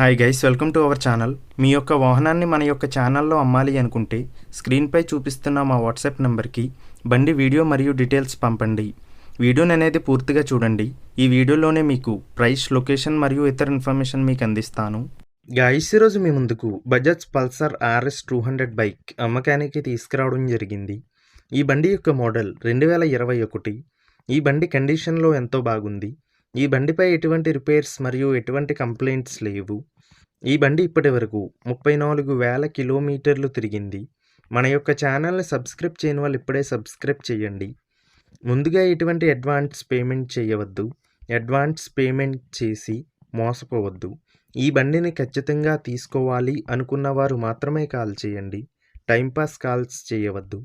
Hi guys, welcome to our channel. మీ యొక్క వాహనాన్ని మన యొక్క ఛానల్లో అమ్మాలి అనుకుంటే స్క్రీన్పై చూపిస్తున్న మా వాట్సాప్ నెంబర్కి బండి వీడియో మరియు డీటెయిల్స్ పంపండి. వీడియోని అనేది పూర్తిగా చూడండి. ఈ వీడియోలోనే మీకు ప్రైస్, లొకేషన్ మరియు ఇతర ఇన్ఫర్మేషన్ మీకు అందిస్తాను. గైస్, ఈరోజు మీ ముందుకు బజాజ్ పల్సర్ RS 200 బైక్ అమ్మకానికి తీసుకురావడం జరిగింది. ఈ బండి యొక్క మోడల్ 2021. ఈ బండి కండిషన్లో ఎంతో బాగుంది. ఈ బండిపై ఎటువంటి రిపేర్స్ మరియు ఎటువంటి కంప్లైంట్స్ లేవు. ఈ బండి ఇప్పటి వరకు 34,000 కిలోమీటర్లు తిరిగింది. మన యొక్క ఛానల్ని సబ్స్క్రైబ్ చేయని వాళ్ళు ఇప్పుడే సబ్స్క్రైబ్ చేయండి. ముందుగా ఎటువంటి అడ్వాన్స్ పేమెంట్ చేయవద్దు. అడ్వాన్స్ పేమెంట్ చేసి మోసపోవద్దు. ఈ బండిని ఖచ్చితంగా తీసుకోవాలి అనుకున్న వారు మాత్రమే కాల్ చేయండి. టైంపాస్ కాల్స్ చేయవద్దు.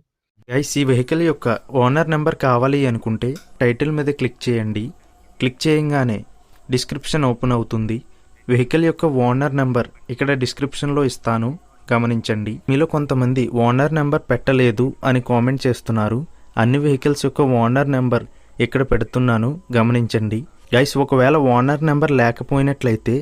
గైస్, ఈ వెహికల్ యొక్క ఓనర్ నెంబర్ కావాలి అనుకుంటే టైటిల్ మీద క్లిక్ చేయండి. క్లిక్ చేయగానే డిస్క్రిప్షన్ ఓపెన్ అవుతుంది. వెహికల్ యొక్క ఓనర్ నెంబర్ ఇక్కడ డిస్క్రిప్షన్లో ఇస్తాను, గమనించండి. మీలో కొంతమంది ఓనర్ నెంబర్ పెట్టలేదు అని కామెంట్ చేస్తున్నారు. అన్ని వెహికల్స్ యొక్క ఓనర్ నెంబర్ ఇక్కడ పెడుతున్నాను, గమనించండి. గైస్, ఒకవేళ ఓనర్ నెంబర్ లేకపోయినట్లయితే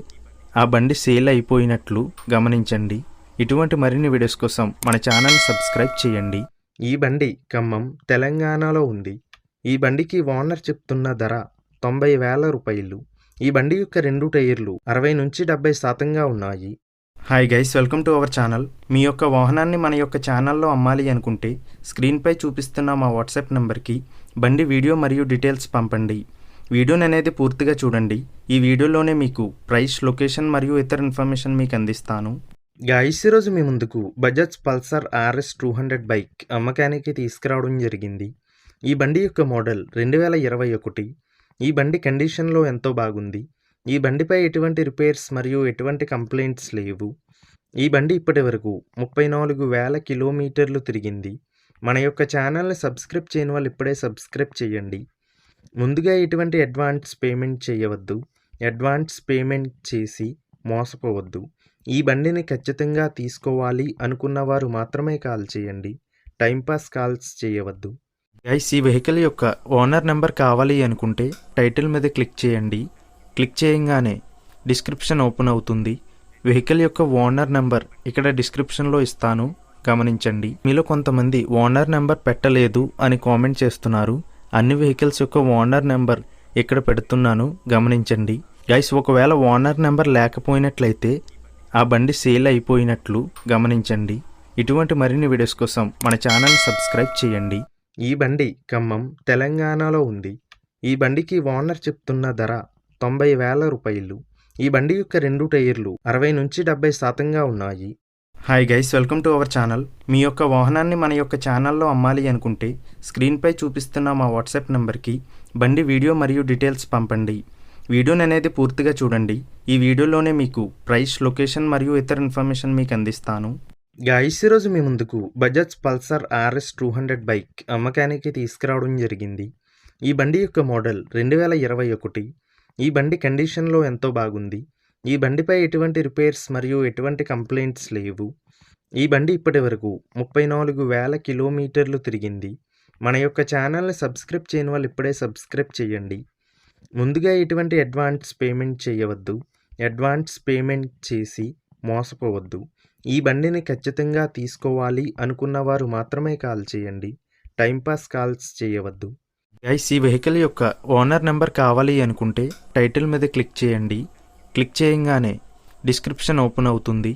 ఆ బండి సేల్ అయిపోయినట్లు గమనించండి. ఇటువంటి మరిన్ని వీడియోస్ కోసం మన ఛానల్ సబ్స్క్రైబ్ చేయండి. ఈ బండి ఖమ్మం, తెలంగాణలో ఉంది. ఈ బండికి ఓనర్ చెప్తున్న ధర 90,000 రూపాయలు. ఈ బండి యొక్క 2 టైర్లు 60 నుంచి 70% ఉన్నాయి. Hi guys, welcome to our channel. మీ యొక్క వాహనాన్ని మన యొక్క ఛానల్లో అమ్మాలి అనుకుంటే స్క్రీన్పై చూపిస్తున్న మా వాట్సాప్ నెంబర్కి బండి వీడియో మరియు డీటెయిల్స్ పంపండి. వీడియోని అనేది పూర్తిగా చూడండి. ఈ వీడియోలోనే మీకు ప్రైస్, లొకేషన్ మరియు ఇతర ఇన్ఫర్మేషన్ మీకు అందిస్తాను. గైస్, ఈరోజు మీ ముందుకు బజాజ్ పల్సర్ RS 200 బైక్ అమ్మకానికి తీసుకురావడం జరిగింది. ఈ బండి యొక్క మోడల్ 2021. ఈ బండి కండిషన్లో ఎంతో బాగుంది. ఈ బండిపై ఎటువంటి రిపేర్స్ మరియు ఎటువంటి కంప్లైంట్స్ లేవు. ఈ బండి ఇప్పటి వరకు 34,000 కిలోమీటర్లు తిరిగింది. మన యొక్క ఛానల్ని సబ్స్క్రైబ్ చేయని వాళ్ళు ఇప్పుడే సబ్స్క్రైబ్ చేయండి. ముందుగా ఎటువంటి అడ్వాన్స్ పేమెంట్ చేయవద్దు. అడ్వాన్స్ పేమెంట్ చేసి మోసపోవద్దు. ఈ బండిని ఖచ్చితంగా తీసుకోవాలి అనుకున్న వారు మాత్రమే కాల్ చేయండి. టైంపాస్ కాల్స్ చేయవద్దు. గైస్, ఈ వెహికల్ యొక్క ఓనర్ నెంబర్ కావాలి అనుకుంటే టైటిల్ మీద క్లిక్ చేయండి. క్లిక్ చేయగానే డిస్క్రిప్షన్ ఓపెన్ అవుతుంది. వెహికల్ యొక్క ఓనర్ నెంబర్ ఇక్కడ డిస్క్రిప్షన్లో ఇస్తాను, గమనించండి. మీలో కొంతమంది ఓనర్ నెంబర్ పెట్టలేదు అని కామెంట్ చేస్తున్నారు. అన్ని వెహికల్స్ యొక్క ఓనర్ నెంబర్ ఇక్కడ పెడుతున్నాను, గమనించండి. గైస్, ఒకవేళ ఓనర్ నెంబర్ లేకపోయినట్లయితే ఆ బండి సేల్ అయిపోయినట్లు గమనించండి. ఇటువంటి మరిన్ని వీడియోస్ కోసం మన ఛానల్ సబ్స్క్రైబ్ చేయండి. ఈ బండి ఖమ్మం, తెలంగాణలో ఉంది. ఈ బండికి ఓనర్ చెప్తున్న ధర 90,000 రూపాయలు. ఈ బండి యొక్క 2 టైర్లు 60 నుంచి 70% ఉన్నాయి. Hi guys, welcome to our channel. మీ యొక్క వాహనాన్ని మన యొక్క ఛానల్లో అమ్మాలి అనుకుంటే స్క్రీన్పై చూపిస్తున్న మా వాట్సాప్ నెంబర్కి బండి వీడియో మరియు డీటెయిల్స్ పంపండి. వీడియోని అనేది పూర్తిగా చూడండి. ఈ వీడియోలోనే మీకు ప్రైస్, లొకేషన్ మరియు ఇతర ఇన్ఫర్మేషన్ మీకు అందిస్తాను. గైస్, ఈరోజు మీ ముందుకు బజాజ్ పల్సర్ RS 200 బైక్ అమ్మకానికి తీసుకురావడం జరిగింది. ఈ బండి యొక్క మోడల్ 2021. ఈ బండి కండిషన్లో ఎంతో బాగుంది. ఈ బండిపై ఎటువంటి రిపేర్స్ మరియు ఎటువంటి కంప్లైంట్స్ లేవు. ఈ బండి ఇప్పటి వరకు 34,000 కిలోమీటర్లు తిరిగింది. మన యొక్క ఛానల్ని సబ్స్క్రైబ్ చేయని వాళ్ళు ఇప్పుడే సబ్స్క్రైబ్ చేయండి. ముందుగా ఎటువంటి అడ్వాన్స్ పేమెంట్ చేయవద్దు. అడ్వాన్స్ పేమెంట్ చేసి మోసపోవద్దు. ఈ బండిని ఖచ్చితంగా తీసుకోవాలి అనుకున్న వారు మాత్రమే కాల్ చేయండి. టైంపాస్ కాల్స్ చేయవద్దు. గైస్, ఈ వెహికల్ యొక్క ఓనర్ నెంబర్ కావాలి అనుకుంటే టైటిల్ మీద క్లిక్ చేయండి. క్లిక్ చేయగానే డిస్క్రిప్షన్ ఓపెన్ అవుతుంది.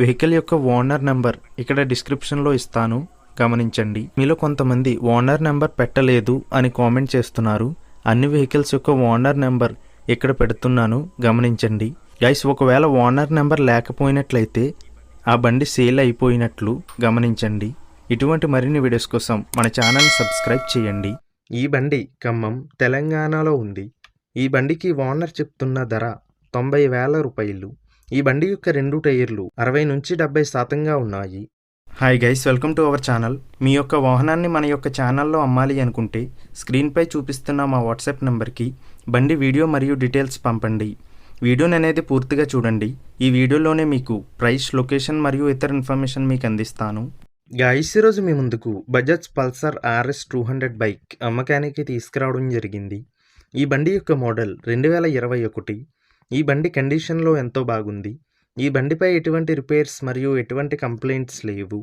వెహికల్ యొక్క ఓనర్ నెంబర్ ఇక్కడ డిస్క్రిప్షన్లో ఇస్తాను, గమనించండి. మీలో కొంతమంది ఓనర్ నెంబర్ పెట్టలేదు అని కామెంట్ చేస్తున్నారు. అన్ని వెహికల్స్ యొక్క ఓనర్ నెంబర్ ఇక్కడ పెడుతున్నాను, గమనించండి. గైస్, ఒకవేళ ఓనర్ నెంబర్ లేకపోయినట్లయితే ఆ బండి సేల్ అయిపోయినట్లు గమనించండి. ఇటువంటి మరిన్ని వీడియోస్ కోసం మన ఛానల్ సబ్స్క్రైబ్ చేయండి. ఈ బండి ఖమ్మం, తెలంగాణలో ఉంది. ఈ బండికి ఓనర్ చెప్తున్న ధర 90,000 రూపాయలు. ఈ బండి యొక్క 2 టైర్లు 60 నుంచి 70% ఉన్నాయి. Hi guys, welcome to our channel. మీ యొక్క వాహనాన్ని మన యొక్క ఛానల్లో అమ్మాలి అనుకుంటే స్క్రీన్పై చూపిస్తున్న మా వాట్సాప్ నెంబర్కి బండి వీడియో మరియు డీటెయిల్స్ పంపండి. వీడియోని అనేది పూర్తిగా చూడండి. ఈ వీడియోలోనే మీకు ప్రైస్, లొకేషన్ మరియు ఇతర ఇన్ఫర్మేషన్ మీకు అందిస్తాను. గైస్, ఈరోజు మీ ముందుకు బజాజ్ పల్సర్ RS 200 బైక్ అమ్మకానికి తీసుకురావడం జరిగింది. ఈ బండి యొక్క మోడల్ 2021. ఈ బండి కండిషన్లో ఎంతో బాగుంది. ఈ బండిపై ఎటువంటి రిపేర్స్ మరియు ఎటువంటి కంప్లైంట్స్ లేవు.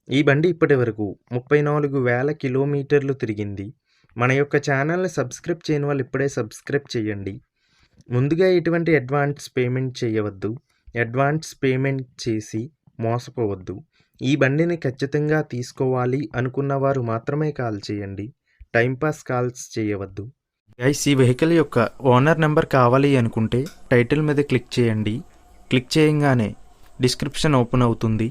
ఈ బండి ఇప్పటివరకు 34,000 కిలోమీటర్లు తిరిగింది. మన యొక్క ఛానల్‌ని సబ్స్క్రైబ్ చేయని వాళ్ళు ఇప్పుడే సబ్స్క్రైబ్ చేయండి. ముందుగా ఎటువంటి అడ్వాన్స్ పేమెంట్ చేయవద్దు. అడ్వాన్స్ పేమెంట్ చేసి మోసపోవద్దు. ఈ బండిని ఖచ్చితంగా తీసుకోవాలి అనుకున్న వారు మాత్రమే కాల్ చేయండి. టైంపాస్ కాల్స్ చేయవద్దు. గైస్, ఈ వెహికల్ యొక్క ఓనర్ నెంబర్ కావాలి అనుకుంటే టైటిల్ మీద క్లిక్ చేయండి. క్లిక్ చేయంగానే డిస్క్రిప్షన్ ఓపెన్ అవుతుంది.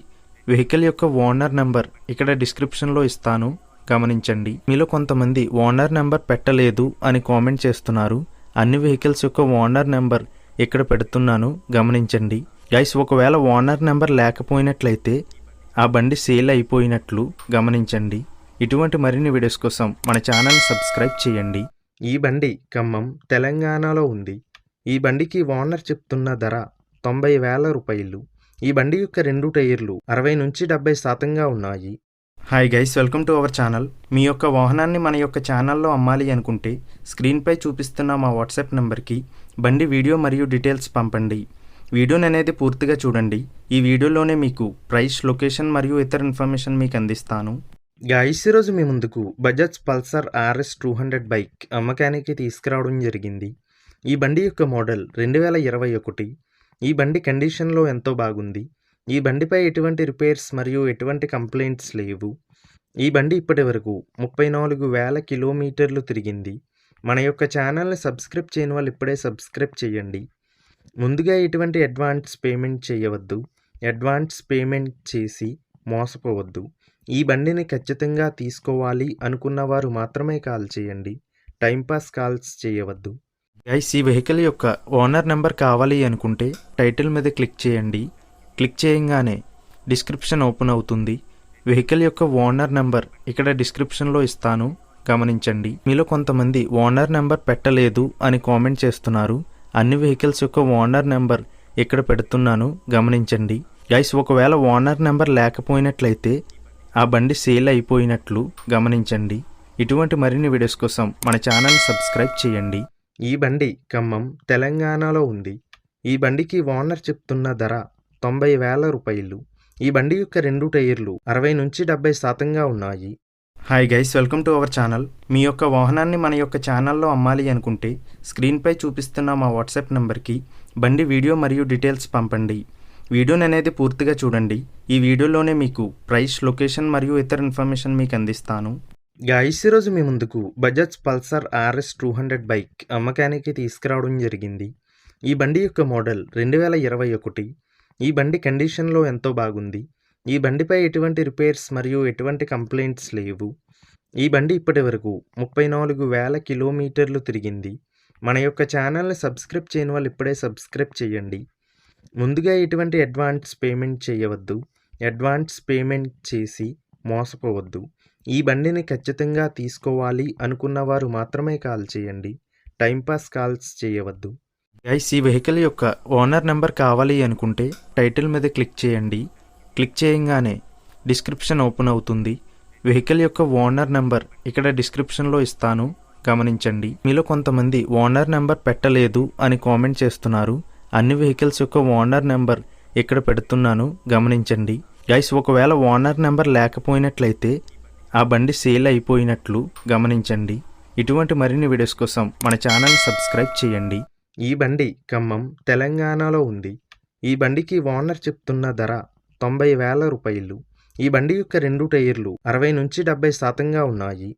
వెహికల్ యొక్క ఓనర్ నెంబర్ ఇక్కడ డిస్క్రిప్షన్లో ఇస్తాను, గమనించండి. మీలో కొంతమంది ఓనర్ నెంబర్ పెట్టలేదు అని కామెంట్ చేస్తున్నారు. అన్ని వెహికల్స్ యొక్క ఓనర్ నెంబర్ ఇక్కడ పెడుతున్నాను, గమనించండి. గైస్, ఒకవేళ ఓనర్ నెంబర్ లేకపోయినట్లయితే ఆ బండి సేల్ అయిపోయినట్లు గమనించండి. ఇటువంటి మరిన్ని వీడియోస్ కోసం మన ఛానల్ సబ్స్క్రైబ్ చేయండి. ఈ బండి ఖమ్మం, తెలంగాణలో ఉంది. ఈ బండికి ఓనర్ చెప్తున్న ధర 90,000 రూపాయలు. ఈ బండి యొక్క 2 టైర్లు 60-70% ఉన్నాయి. Hi guys, welcome to our channel. మీ యొక్క వాహనాన్ని మన యొక్క ఛానల్లో అమ్మాలి అనుకుంటే స్క్రీన్పై చూపిస్తున్న మా వాట్సాప్ నెంబర్కి బండి వీడియో మరియు డీటెయిల్స్ పంపండి. వీడియోని అనేది పూర్తిగా చూడండి. ఈ వీడియోలోనే మీకు ప్రైస్, లొకేషన్ మరియు ఇతర ఇన్ఫర్మేషన్ మీకు అందిస్తాను. గైస్, ఈరోజు మీ ముందుకు బజాజ్ పల్సర్ RS 200 బైక్ అమ్మకానికి తీసుకురావడం జరిగింది. ఈ బండి యొక్క మోడల్ 2021. ఈ బండి కండిషన్లో ఎంతో బాగుంది. ఈ బండిపై ఎటువంటి రిపేర్స్ మరియు ఎటువంటి కంప్లైంట్స్ లేవు. ఈ బండి ఇప్పటివరకు 34,000 కిలోమీటర్లు తిరిగింది. మన యొక్క ఛానల్ని సబ్స్క్రైబ్ చేయని వాళ్ళు ఇప్పుడే సబ్స్క్రైబ్ చేయండి. ముందుగా ఎటువంటి అడ్వాన్స్ పేమెంట్ చేయవద్దు. అడ్వాన్స్ పేమెంట్ చేసి మోసపోవద్దు. ఈ బండిని ఖచ్చితంగా తీసుకోవాలి అనుకున్న వారు మాత్రమే కాల్ చేయండి. టైంపాస్ కాల్స్ చేయవద్దు. గైస్, ఈ వెహికల్ యొక్క ఓనర్ నెంబర్ కావాలి అనుకుంటే టైటిల్ మీద క్లిక్ చేయండి. క్లిక్ చేయంగానే డిస్క్రిప్షన్ ఓపెన్ అవుతుంది. వెహికల్ యొక్క ఓనర్ నెంబర్ ఇక్కడ డిస్క్రిప్షన్లో ఇస్తాను, గమనించండి. మీలో కొంతమంది ఓనర్ నెంబర్ పెట్టలేదు అని కామెంట్ చేస్తున్నారు. అన్ని వెహికల్స్ యొక్క ఓనర్ నెంబర్ ఇక్కడ పెడుతున్నాను, గమనించండి. గైస్, ఒకవేళ ఓనర్ నెంబర్ లేకపోయినట్లయితే ఆ బండి సేల్ అయిపోయినట్లు గమనించండి. ఇటువంటి మరిన్ని వీడియోస్ కోసం మన ఛానల్ సబ్స్క్రైబ్ చేయండి. ఈ బండి ఖమ్మం, తెలంగాణలో ఉంది. ఈ బండికి ఓనర్ చెప్తున్న ధర 90,000 రూపాయలు. ఈ బండి యొక్క 2 టైర్లు 60-70% ఉన్నాయి. Hi guys, welcome to our channel. మీ యొక్క వాహనాన్ని మన యొక్క ఛానల్లో అమ్మాలి అనుకుంటే స్క్రీన్పై చూపిస్తున్న మా వాట్సాప్ నెంబర్కి బండి వీడియో మరియు డీటెయిల్స్ పంపండి. వీడియోని అనేది పూర్తిగా చూడండి. ఈ వీడియోలోనే మీకు ప్రైస్, లొకేషన్ మరియు ఇతర ఇన్ఫర్మేషన్ మీకు అందిస్తాను. గైస్, ఈరోజు మీ ముందుకు బజాజ్ పల్సర్ RS 200 బైక్ అమ్మకానికి తీసుకురావడం జరిగింది. ఈ బండి యొక్క మోడల్ 2021. ఈ బండి కండిషన్లో ఎంతో బాగుంది. ఈ బండిపై ఎటువంటి రిపేర్స్ మరియు ఎటువంటి కంప్లైంట్స్ లేవు. ఈ బండి ఇప్పటివరకు 34,000 కిలోమీటర్లు తిరిగింది. మన యొక్క ఛానల్ని సబ్స్క్రైబ్ చేయని వాళ్ళు ఇప్పుడే సబ్స్క్రైబ్ చేయండి. ముందుగా ఎటువంటి అడ్వాన్స్ పేమెంట్ చేయవద్దు. అడ్వాన్స్ పేమెంట్ చేసి మోసపోవద్దు. ఈ బండిని ఖచ్చితంగా తీసుకోవాలి అనుకున్న వారు మాత్రమే కాల్ చేయండి. టైంపాస్ కాల్స్ చేయవద్దు. గైస్, ఈ వెహికల్ యొక్క ఓనర్ నెంబర్ కావాలి అనుకుంటే టైటిల్ మీద క్లిక్ చేయండి. క్లిక్ చేయంగానే డిస్క్రిప్షన్ ఓపెన్ అవుతుంది. వెహికల్ యొక్క ఓనర్ నెంబర్ ఇక్కడ డిస్క్రిప్షన్లో ఇస్తాను, గమనించండి. మీలో కొంతమంది ఓనర్ నెంబర్ పెట్టలేదు అని కామెంట్ చేస్తున్నారు. అన్ని వెహికల్స్ యొక్క ఓనర్ నెంబర్ ఇక్కడ పెడుతున్నాను, గమనించండి. గైస్, ఒకవేళ ఓనర్ నెంబర్ లేకపోయినట్లయితే ఆ బండి సేల్ అయిపోయినట్లు గమనించండి. ఇటువంటి మరిన్ని వీడియోస్ కోసం మన ఛానల్ సబ్స్క్రైబ్ చేయండి. ఈ బండి ఖమ్మం, తెలంగాణలో ఉంది. ఈ బండికి ఓనర్ చెప్తున్న ధర 90,000 రూపాయలు. ఈ బండి యొక్క 2 టైర్లు 60-70% ఉన్నాయి.